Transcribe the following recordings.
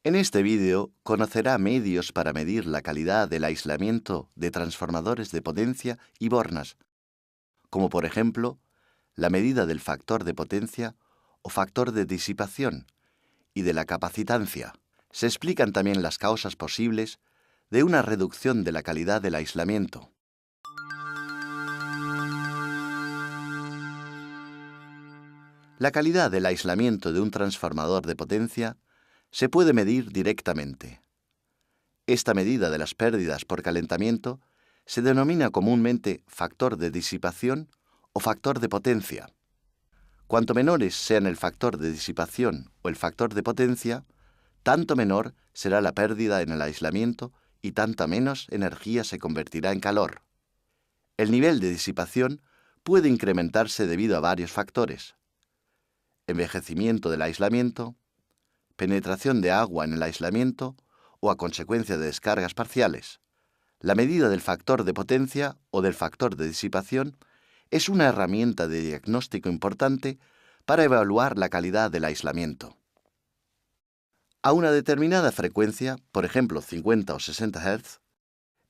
En este vídeo conocerá medios para medir la calidad del aislamiento de transformadores de potencia y bornas, como por ejemplo la medida del factor de potencia o factor de disipación y de la capacitancia. Se explican también las causas posibles de una reducción de la calidad del aislamiento. La calidad del aislamiento de un transformador de potencia se puede medir directamente. Esta medida de las pérdidas por calentamiento se denomina comúnmente factor de disipación o factor de potencia. Cuanto menores sean el factor de disipación o el factor de potencia, tanto menor será la pérdida en el aislamiento y tanta menos energía se convertirá en calor. El nivel de disipación puede incrementarse debido a varios factores: envejecimiento del aislamiento, penetración de agua en el aislamiento o a consecuencia de descargas parciales. La medida del factor de potencia o del factor de disipación es una herramienta de diagnóstico importante para evaluar la calidad del aislamiento. A una determinada frecuencia, por ejemplo 50 o 60 Hz,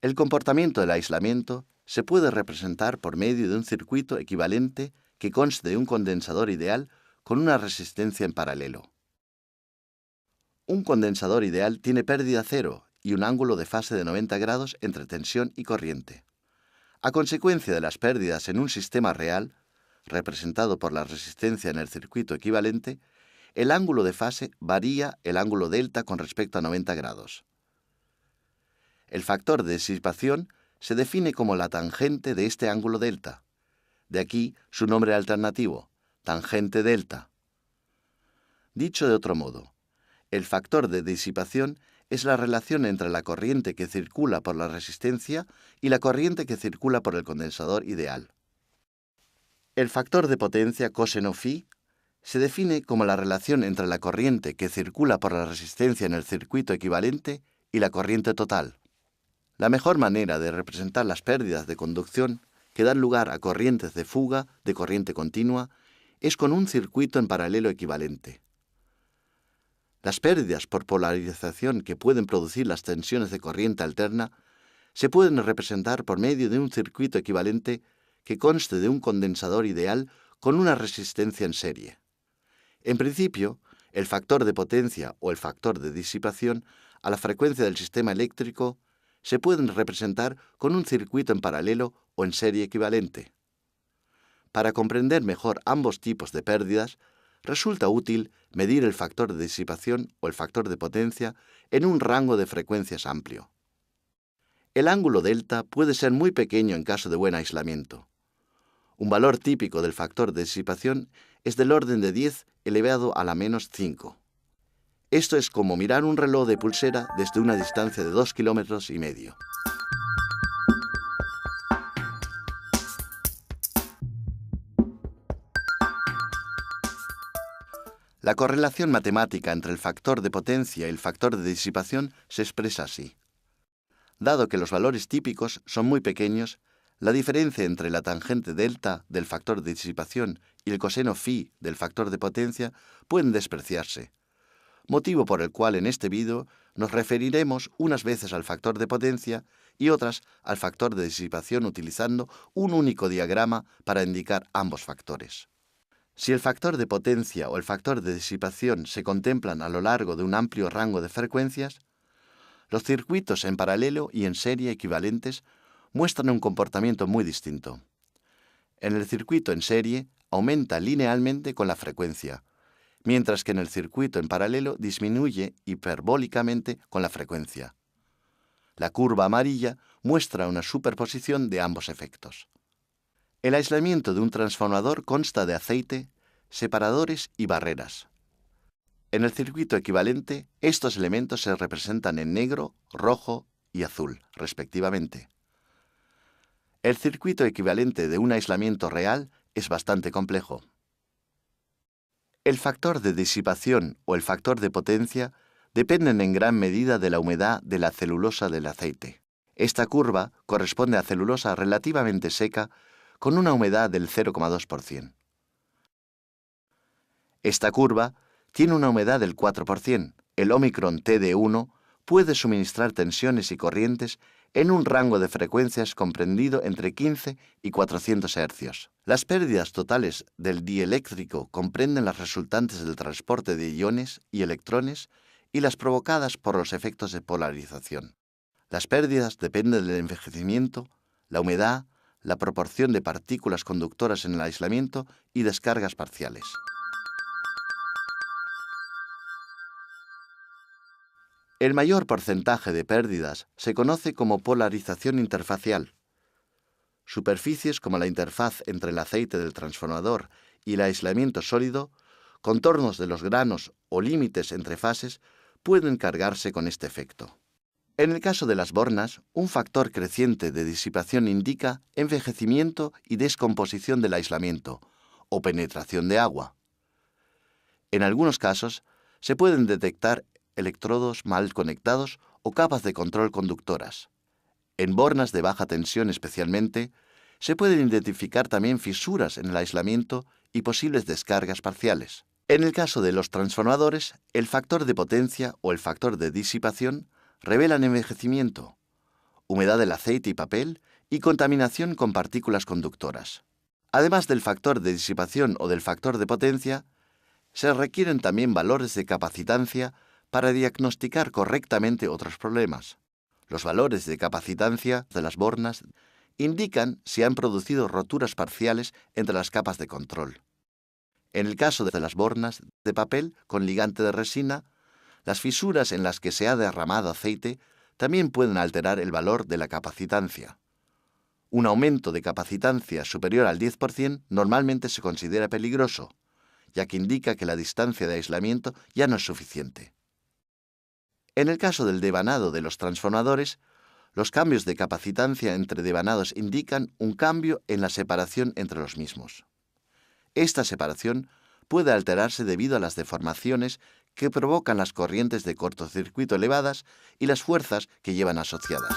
el comportamiento del aislamiento se puede representar por medio de un circuito equivalente que conste de un condensador ideal con una resistencia en paralelo. Un condensador ideal tiene pérdida cero y un ángulo de fase de 90 grados entre tensión y corriente. A consecuencia de las pérdidas en un sistema real, representado por la resistencia en el circuito equivalente, el ángulo de fase varía el ángulo delta con respecto a 90 grados. El factor de disipación se define como la tangente de este ángulo delta. De aquí su nombre alternativo, tangente delta. Dicho de otro modo, el factor de disipación es la relación entre la corriente que circula por la resistencia y la corriente que circula por el condensador ideal. El factor de potencia coseno phi se define como la relación entre la corriente que circula por la resistencia en el circuito equivalente y la corriente total. La mejor manera de representar las pérdidas de conducción que dan lugar a corrientes de fuga de corriente continua es con un circuito en paralelo equivalente. Las pérdidas por polarización que pueden producir las tensiones de corriente alterna se pueden representar por medio de un circuito equivalente que conste de un condensador ideal con una resistencia en serie. En principio, el factor de potencia o el factor de disipación a la frecuencia del sistema eléctrico se pueden representar con un circuito en paralelo o en serie equivalente. Para comprender mejor ambos tipos de pérdidas, resulta útil medir el factor de disipación o el factor de potencia en un rango de frecuencias amplio. El ángulo delta puede ser muy pequeño en caso de buen aislamiento. Un valor típico del factor de disipación es del orden de 10 elevado a la menos 5. Esto es como mirar un reloj de pulsera desde una distancia de 2,5 kilómetros. La correlación matemática entre el factor de potencia y el factor de disipación se expresa así. Dado que los valores típicos son muy pequeños, la diferencia entre la tangente delta del factor de disipación y el coseno phi del factor de potencia pueden despreciarse, motivo por el cual en este vídeo nos referiremos unas veces al factor de potencia y otras al factor de disipación utilizando un único diagrama para indicar ambos factores. Si el factor de potencia o el factor de disipación se contemplan a lo largo de un amplio rango de frecuencias, los circuitos en paralelo y en serie equivalentes muestran un comportamiento muy distinto. En el circuito en serie aumenta linealmente con la frecuencia, mientras que en el circuito en paralelo disminuye hiperbólicamente con la frecuencia. La curva amarilla muestra una superposición de ambos efectos. El aislamiento de un transformador consta de aceite, separadores y barreras. En el circuito equivalente, estos elementos se representan en negro, rojo y azul, respectivamente. El circuito equivalente de un aislamiento real es bastante complejo. El factor de disipación o el factor de potencia dependen en gran medida de la humedad de la celulosa del aceite. Esta curva corresponde a celulosa relativamente seca con una humedad del 0,2%. Esta curva tiene una humedad del 4%, El ómicron TD1 puede suministrar tensiones y corrientes en un rango de frecuencias comprendido entre 15 y 400 Hz. Las pérdidas totales del dieléctrico comprenden las resultantes del transporte de iones y electrones y las provocadas por los efectos de polarización. Las pérdidas dependen del envejecimiento, la humedad, la proporción de partículas conductoras en el aislamiento y descargas parciales. El mayor porcentaje de pérdidas se conoce como polarización interfacial. Superficies como la interfaz entre el aceite del transformador y el aislamiento sólido, contornos de los granos o límites entre fases pueden cargarse con este efecto. En el caso de las bornas, un factor creciente de disipación indica envejecimiento y descomposición del aislamiento o penetración de agua. En algunos casos, se pueden detectar electrodos mal conectados o capas de control conductoras. En bornas de baja tensión especialmente, se pueden identificar también fisuras en el aislamiento y posibles descargas parciales. En el caso de los transformadores, el factor de potencia o el factor de disipación revelan envejecimiento, humedad del aceite y papel y contaminación con partículas conductoras. Además del factor de disipación o del factor de potencia, se requieren también valores de capacitancia para diagnosticar correctamente otros problemas. Los valores de capacitancia de las bornas indican si han producido roturas parciales entre las capas de control. En el caso de las bornas de papel con ligante de resina, las fisuras en las que se ha derramado aceite también pueden alterar el valor de la capacitancia. Un aumento de capacitancia superior al 10% normalmente se considera peligroso, ya que indica que la distancia de aislamiento ya no es suficiente. En el caso del devanado de los transformadores, los cambios de capacitancia entre devanados indican un cambio en la separación entre los mismos. Esta separación puede alterarse debido a las deformaciones que provocan las corrientes de cortocircuito elevadas y las fuerzas que llevan asociadas.